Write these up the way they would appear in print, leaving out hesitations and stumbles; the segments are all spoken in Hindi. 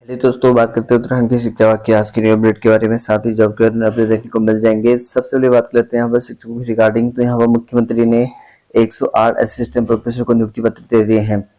चलिए दोस्तों, बात करते हैं उत्तराखंड की शिक्षा विभाग की आज की न्यू अपडेट के बारे में। साथ ही जॉब के अपडेट देखने को मिल जाएंगे। सबसे पहले बात करते हैं यहाँ पर शिक्षकों की रिगार्डिंग। तो यहाँ पर मुख्यमंत्री ने 108 असिस्टेंट प्रोफेसर को नियुक्ति पत्र दे दिए हैं।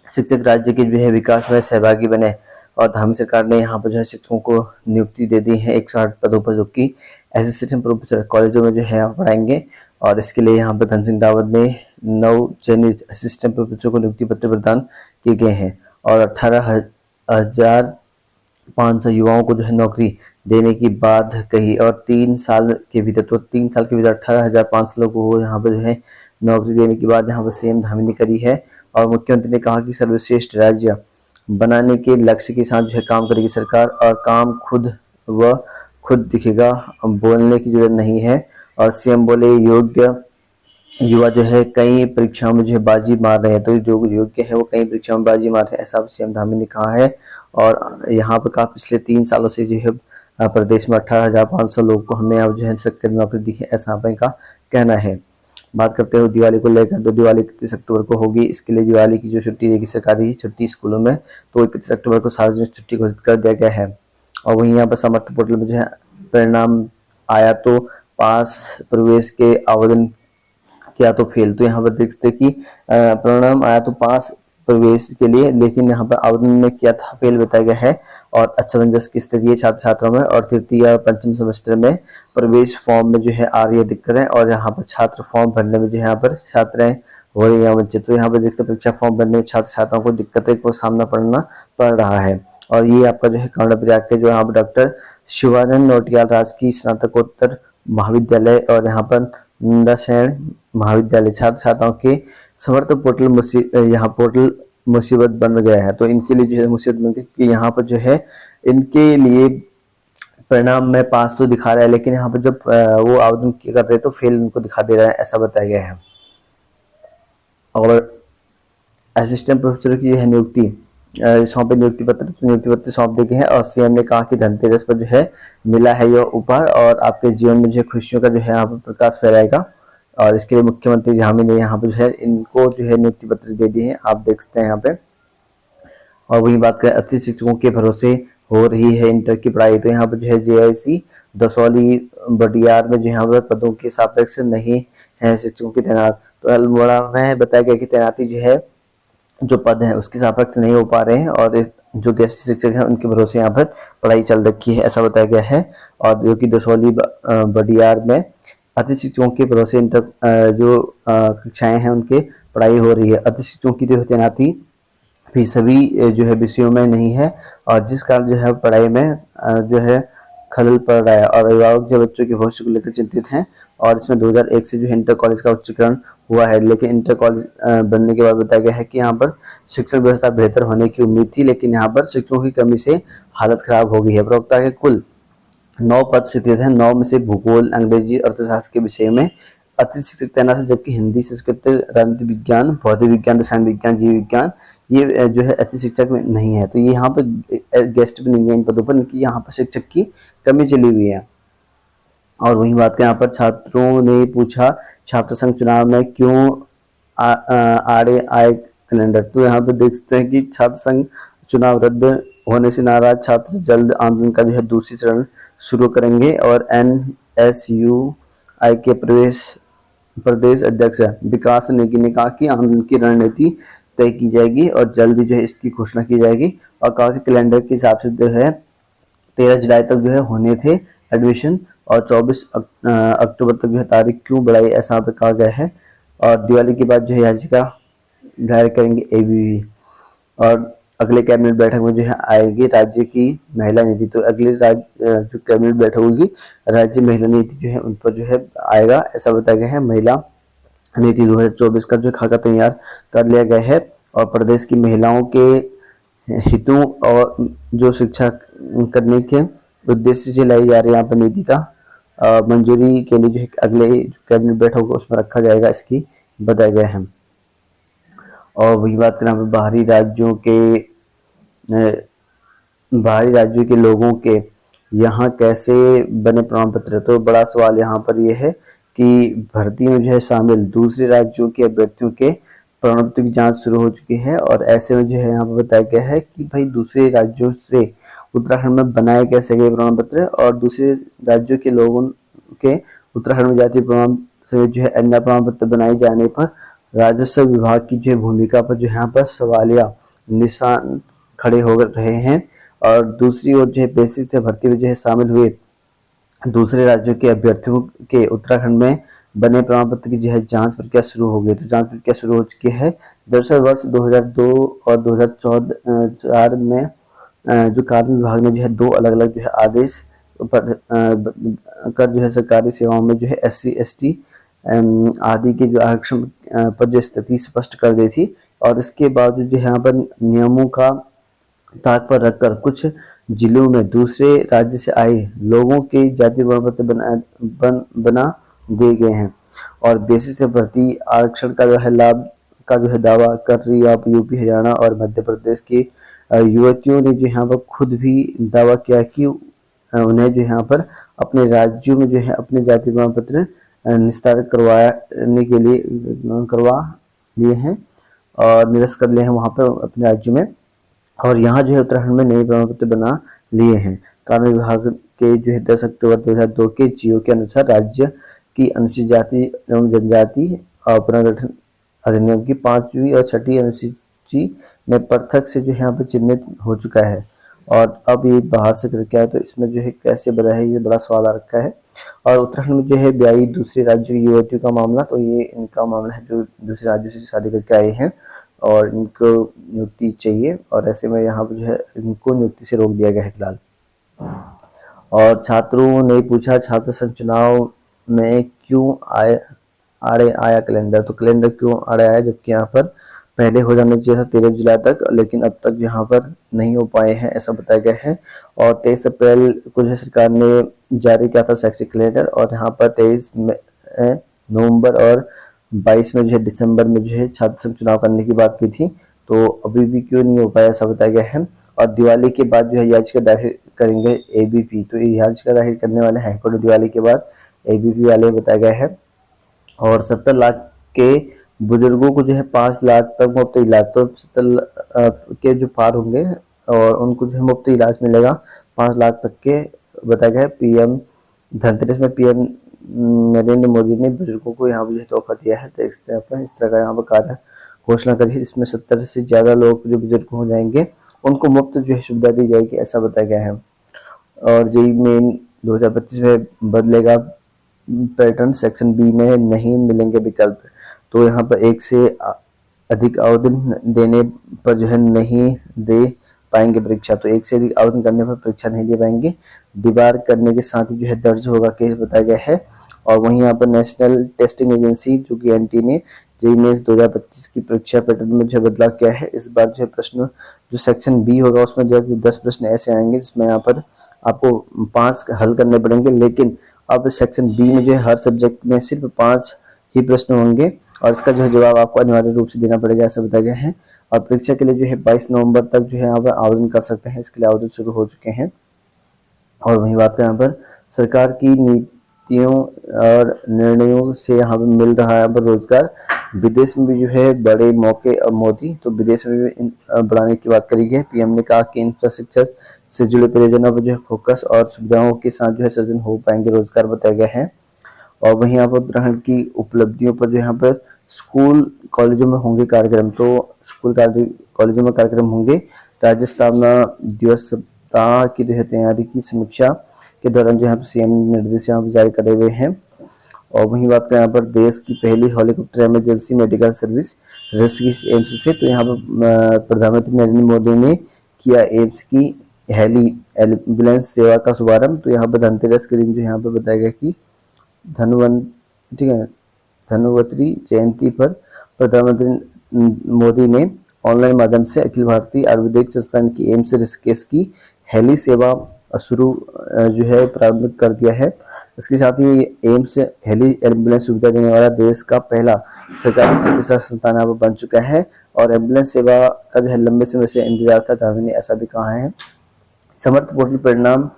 शिक्षक राज्य के जो है विकास में सहभागी बने और धामी सरकार ने यहाँ पर जो है शिक्षकों को नियुक्ति दे दी है 108 पदों पर, जो कि असिस्टेंट प्रोफेसर कॉलेजों में जो है आप पढ़ाएंगे। और इसके लिए यहाँ पर धन सिंह रावत ने 9 चयनित असिस्टेंट प्रोफेसर को नियुक्ति पत्र प्रदान किए गए हैं और 18,500 युवाओं को जो है नौकरी देने की बात कही। और 3 साल के भीतर 18,500 लोगों को यहाँ पर जो है नौकरी देने की बात यहाँ पर सीएम धामी ने करी है। और मुख्यमंत्री ने कहा कि सर्वश्रेष्ठ राज्य बनाने के लक्ष्य के साथ जो है काम करेगी सरकार और काम खुद दिखेगा, बोलने की जरूरत नहीं है। और सीएम बोले योग्य युवा जो है कई परीक्षाओं में जो है बाजी मार रहे हैं, तो जो योग्य है वो कई परीक्षाओं में बाजी मार रहे हैं, ऐसा सीएम धामी ने कहा है। और यहाँ पर कहा पिछले 3 सालों से जो है प्रदेश में 18,500 लोगों को हमने यहाँ जो है सरकारी नौकरी दी है, ऐसा इनका कहना है। बात करते हैं दिवाली को लेकर। तो दिवाली 31 अक्टूबर को होगी। इसके लिए दिवाली की जो छुट्टी रहेगी सरकारी छुट्टी स्कूलों में, तो 31 अक्टूबर को सार्वजनिक छुट्टी घोषित कर दिया गया है। और वहीं यहाँ पर समर्थ पोर्टल में जो है परिणाम आया तो पास, प्रवेश के आवेदन किया तो फेल। तो यहाँ पर देखते कि परिणाम आया तो पास प्रवेश के लिए, लेकिन यहाँ पर आवेदन में किया था फेल बताया गया है। और असमंजस की स्थिति है छात्र छात्राओं में। और तृतीय और पंचम सेमेस्टर में प्रवेश फॉर्म में जो है आ रही है दिक्कतें, और यहाँ पर छात्र फॉर्म भरने में जो है यहाँ पर छात्राएं हो रही है वंचित। तो यहाँ पर देखते परीक्षा फॉर्म भरने में छात्र छात्राओं को दिक्कतें को सामना पड़ रहा है। और ये आपका जो है कर्णप्रयाग के जो यहाँ पर डॉक्टर शिवानंद नौटियाल राजकीय स्नातकोत्तर महाविद्यालय और यहाँ पर नंदासेन महाविद्यालय छात्र छात्राओं के समर्थ पोर्टल यहाँ पोर्टल मुसीबत बन गया है। तो इनके लिए जो है मुसीबत बन गई कि यहाँ पर जो है इनके लिए परिणाम में पास तो दिखा रहा है, लेकिन यहाँ पर जब वो आवेदन कर रहे हैं तो फेल उनको दिखा दे रहा है, ऐसा बताया गया है। और असिस्टेंट प्रोफेसर की जो है नियुक्ति सौंपे नियुक्ति पत्र सौंप दिए गए हैं। और सीएम ने कहा कि धनतेरस पर जो है मिला है यह उपहार और आपके जीवन में जो है खुशियों का जो है यहाँ पर प्रकाश फैलाएगा। और इसके लिए मुख्यमंत्री धामी ने यहाँ पर जो है इनको जो है नियुक्ति पत्र दे दिए हैं, आप देख सकते हैं यहाँ पे। और वही बात करें अतिथि शिक्षकों के भरोसे हो रही है इंटर की पढ़ाई। तो यहाँ पर जो है JIC दसौली बडियार में जो यहाँ पर पदों के सापेक्ष नहीं है शिक्षकों की तैनात। तो अल्मोड़ा में बताया गया कि तैनाती जो है जो पद है उसके सापेक्ष नहीं हो पा रहे हैं, और जो गेस्ट शिक्षक हैं उनके भरोसे यहाँ पर पढ़ाई चल रखी है, ऐसा बताया गया है। और जो कि दसौली बडियार में अतिथि शिक्षकों के भरोसे इंटर जो कक्षाएं हैं उनके पढ़ाई हो रही है। अतिथि शिक्षकों की जो तैनाती भी सभी जो है विषयों में नहीं है, और जिस कारण जो है पढ़ाई में जो है खलल पड़ रहा है। और अभिभावक जो बच्चों के भविष्य को लेकर चिंतित हैं। और इसमें 2001 से जो है इंटर कॉलेज का उच्चीकरण हुआ है, लेकिन इंटर कॉलेज बनने के बाद बताया गया है कि यहाँ पर शिक्षण व्यवस्था बेहतर होने की उम्मीद थी, लेकिन यहाँ पर शिक्षकों की कमी से हालत खराब हो गई है। प्रवक्ता के कुल 9 पद स्वीकृत हैं, 9 में से भूगोल, अंग्रेजी, अर्थशास्त्र के विषय में अतिथि शिक्षक तैनात है, जबकि हिंदी, संस्कृत, राजनीति विज्ञान, भौतिक विज्ञान, रसायन विज्ञान, जीव विज्ञान ये जो है अतिथि शिक्षक में नहीं है। तो ये यहाँ पर गेस्ट भी नहीं है इन पदों पर, इनकी यहाँ पर शिक्षक की कमी चली हुई है। और वही बात यहाँ पर छात्रों ने पूछा छात्र संघ चुनाव में क्यों आड़े आए कैलेंडर। तो यहाँ पर देख सकते हैं कि छात्र संघ चुनाव रद्द होने से नाराज छात्र जल्द आंदोलन का जो है दूसरी चरण शुरू करेंगे। और NSUI के प्रदेश अध्यक्ष विकास नेगी ने कहा कि आंदोलन की रणनीति तय की जाएगी और जल्दी जो है इसकी घोषणा की जाएगी। और कहा कि कैलेंडर के हिसाब से जो है 13 जुलाई तक जो है होने थे एडमिशन, और 24 अक्टूबर तक जो है तारीख क्यों बढ़ाई, ऐसा पे कहा गया है। और दिवाली के बाद जो है याचिका दायर करेंगे ABV। और अगले कैबिनेट बैठक में जो है आएगी राज्य की महिला नीति। तो अगले जो कैबिनेट बैठक होगी राज्य महिला नीति जो है उन पर जो है आएगा, ऐसा बताया गया है। महिला नीति 2024 का जो खाका तैयार कर लिया गया है। और प्रदेश की महिलाओं के हितों और जो शिक्षा करने के उद्देश्य से लाई जा रही है यहाँ पर नीति का मंजूरी के लिए जो है अगले जो कैबिनेट बैठक होगा उसमें रखा जाएगा, इसकी बताया गया है। और वही बात करें बाहरी राज्यों के लोगों के यहाँ कैसे बने प्रमाण पत्र। तो बड़ा सवाल यहाँ पर यह है कि भर्ती में जो है शामिल दूसरे राज्यों के अभ्यर्थियों के प्रमाण पत्र की जांच शुरू हो चुकी है। और ऐसे में जो है यहाँ पर बताया गया है कि भाई दूसरे राज्यों से उत्तराखंड में बनाए कैसे गए प्रमाण पत्र और दूसरे राज्यों के लोगों के उत्तराखंड में जाति प्रमाण समेत जो है अन्य प्रमाण पत्र बनाए जाने पर राजस्व विभाग की जो है भूमिका पर जो यहाँ पर सवालिया निशान खड़े हो रहे हैं। और दूसरी ओर जो है बेसिक से भर्ती में जो है शामिल हुए दूसरे राज्यों के अभ्यर्थियों के उत्तराखंड में बने प्रमाण पत्र की जो है जांच प्रक्रिया शुरू हो गई। तो जांच प्रक्रिया शुरू हो चुकी है। दरअसल वर्ष 2002 और 2014 में जो कार्मिक विभाग ने जो है दो अलग अलग जो है आदेश पर कर जो है सरकारी सेवाओं में जो है SC ST आदि के जो आरक्षण पर जो स्थिति स्पष्ट कर दी थी। और इसके बावजूद जो है यहाँ पर नियमों का ताक पर रखकर कुछ जिलों में दूसरे राज्य से आए लोगों के जाति प्रमाण पत्र बना दिए गए हैं। और बेसिक से भर्ती आरक्षण का जो है लाभ का जो है दावा कर रही आप यूपी, हरियाणा और मध्य प्रदेश की युवतियों ने जो यहाँ पर खुद भी दावा किया कि उन्हें जो यहाँ पर अपने राज्यों में जो है अपने जाति प्रमाण पत्र निस्तारित करवाने के लिए करवा लिए हैं और निरस्त कर लिए हैं वहाँ पर अपने राज्यों में। और यहाँ जो है उत्तराखंड में नए प्रमाण पत्र बना लिए हैं। कार्मिक विभाग के जो है 10 अक्टूबर 2002 के जियो के अनुसार राज्य की अनुसूचित जाति एवं जनजाति पुनर्गठन अधिनियम की 5वीं और 6ठी अनुसूची में पृथक से जो है यहाँ पर चिन्हित हो चुका है। और अब ये बाहर से करके आया तो इसमें जो है कैसे बना है ये बड़ा सवाल आ रखा है। और उत्तराखंड में जो है ब्याई दूसरे राज्यों की युवतियों का मामला, तो ये इनका मामला है जो दूसरे राज्यों से शादी करके आए हैं और इनको नियुक्ति चाहिए। और ऐसे में यहाँ पर जो है इनको नियुक्ति से रोक दिया गया है फिलहाल। और छात्रों ने पूछा छात्र संघ चुनाव में क्यों आड़े आया कैलेंडर, तो कैलेंडर क्यों आड़े आया जबकि यहाँ पर पहले हो जाना चाहिए था 13 जुलाई तक, लेकिन अब तक यहाँ पर नहीं हो पाए हैं ऐसा बताया गया है। और 23 अप्रैल को जो सरकार ने जारी किया था शैक्षिक कैलेंडर और यहाँ पर 23 नवंबर और 22 में जो है दिसंबर में जो है छात्र संघ चुनाव करने की बात की थी, तो अभी भी क्यों नहीं हो पाया ऐसा बताया गया है। और दिवाली के बाद जो है याचिका दाखिल करेंगे ABP, तो ये याचिका दाखिल करने वाले हाईकोर्ट दिवाली के बाद ABP वाले बताया गया है। और 70 लाख के बुजुर्गों को जो है 5 लाख तक मुफ्त इलाज, तो 70 के जो पार होंगे और उनको जो है मुफ्त इलाज मिलेगा 5 लाख तक के बताया गया है। PM धनतेरस में PM नरेंद्र मोदी ने बुजुर्गों को यहाँ पर जो है तोहफा दिया है। देखते हैं अपन इस तरह का यहाँ पर कार्य घोषणा करी है, इसमें 70 से ज़्यादा लोग जो बुजुर्ग हो जाएंगे उनको मुफ्त जो है सुविधा दी जाएगी ऐसा बताया गया है। और JEE मेन 2025 में बदलेगा पैटर्न, सेक्शन B में नहीं मिलेंगे विकल्प, तो यहाँ पर एक से अधिक आवेदन देने पर जो है नहीं दे पाएंगे परीक्षा, तो एक से अधिक आवेदन करने पर परीक्षा नहीं दे पाएंगे। डिबार करने के साथ ही जो है दर्ज होगा केस बताया गया है। और वहीं यहाँ पर नेशनल टेस्टिंग एजेंसी जो कि NT ने JEE मेंस 2025 की परीक्षा पैटर्न में जो है बदलाव किया है। इस बार जो है प्रश्न जो सेक्शन B होगा उसमें जो है 10 प्रश्न ऐसे आएंगे जिसमें यहाँ पर आपको 5 हल करने पड़ेंगे, लेकिन अब सेक्शन B में जो है हर सब्जेक्ट में सिर्फ 5 ही प्रश्न होंगे और इसका जो है जवाब आपको अनिवार्य रूप से देना पड़ेगा ऐसा बताया गया है। और परीक्षा के लिए जो है 22 नवंबर तक जो है यहाँ पर आवेदन कर सकते हैं, इसके लिए आवेदन शुरू हो चुके हैं। और वहीं बात करें यहाँ पर सरकार की नीतियों और निर्णयों से यहाँ पर मिल रहा है यहाँ पर रोजगार, विदेश में भी जो है बड़े मौके अब मोदी, तो विदेश में भी बढ़ाने की बात करी गई है। PM ने कहा कि इंफ्रास्ट्रक्चर से जुड़े परियोजनाओं पर जो है फोकस और सुविधाओं के साथ जो है सृजन हो पाएंगे रोजगार बताया गया है। और वहीं यहाँ पर उत्तराखंड की उपलब्धियों पर जो यहाँ पर स्कूल कॉलेजों में होंगे कार्यक्रम, तो स्कूल कॉलेजों में कार्यक्रम होंगे। राज्य स्थापना दिवस सप्ताह की जो है तैयारी की समीक्षा के दौरान जो यहाँ पर CM निर्देश यहाँ पर जारी करे हुए हैं। और वहीं बात करें यहाँ पर देश की पहली helicopter emergency medical service Rishikesh AIIMS से, तो यहाँ पर प्रधानमंत्री नरेंद्र मोदी ने किया एम्स की हेली एम्बुलेंस सेवा का शुभारंभ। तो यहाँ पर धनतेरस के दिन जो यहाँ पर बताया गया कि धन्वंतरी जयंती पर प्रधानमंत्री मोदी ने ऑनलाइन माध्यम से अखिल भारतीय आयुर्वेदिक संस्थान की एम्स ऋषिकेश की हेली सेवा शुरू जो है प्रारंभ कर दिया है। इसके साथ ही एम्स हेली एम्बुलेंस सुविधा देने वाला देश का पहला सरकारी चिकित्सा संस्थान यहाँ पर बन चुका है। और एम्बुलेंस सेवा का जो है लंबे समय से इंतजार था, धामी ने ऐसा भी कहा है। समर्थ पोर्टल परिणाम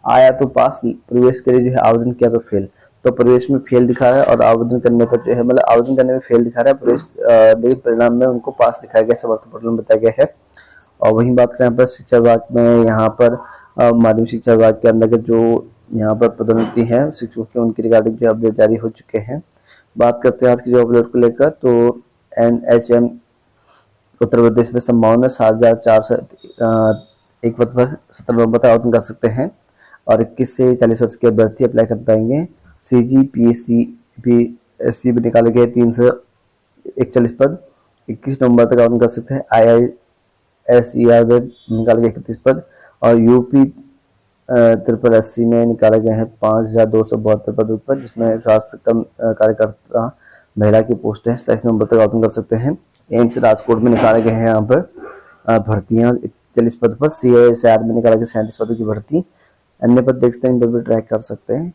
आया तो पास, प्रवेश के लिए जो है आवेदन किया तो फेल। तो प्रवेश में फेल दिखा रहा है और आवेदन करने पर जो है मतलब आवेदन करने में फेल दिखा रहा है, प्रवेश लेकिन परिणाम में उनको पास दिखाया गया, समर्थन पत्र में बताया गया है। और वहीं बात करें यहाँ पर शिक्षा विभाग में, यहाँ पर माध्यमिक शिक्षा विभाग के अंदर जो यहाँ पर पदोन्नति है शिक्षकों के, उनकी रिगार्डिंग जो अपडेट जारी हो चुके हैं। बात करते हैं आज की जो अपडेट को लेकर, तो NHM उत्तर प्रदेश में संभावना 7,400 एक पद पर 17 नवंबर तक आवेदन कर सकते हैं और 21 से 40 वर्ष के अभ्यर्थी अप्लाई कर पाएंगे। CGPSC भी निकाले गए 341 पद, 21 नवंबर तक आवेदन कर सकते हैं। IISER में निकाले गए 31 पद और UP 8380 में निकाले गए हैं 5,272 पदों पर, जिसमें स्वास्थ्य कार्यकर्ता महिला की पोस्ट है। 27 नवंबर तक आवेदन कर सकते हैं। एम्स राजकोट में निकाले गए हैं यहाँ पर भर्तियाँ 40 पद पर। CISR में निकाले गए 37 पदों की भर्ती। अन्य पद देखते हैं, इन पर भी ट्रैक कर सकते हैं।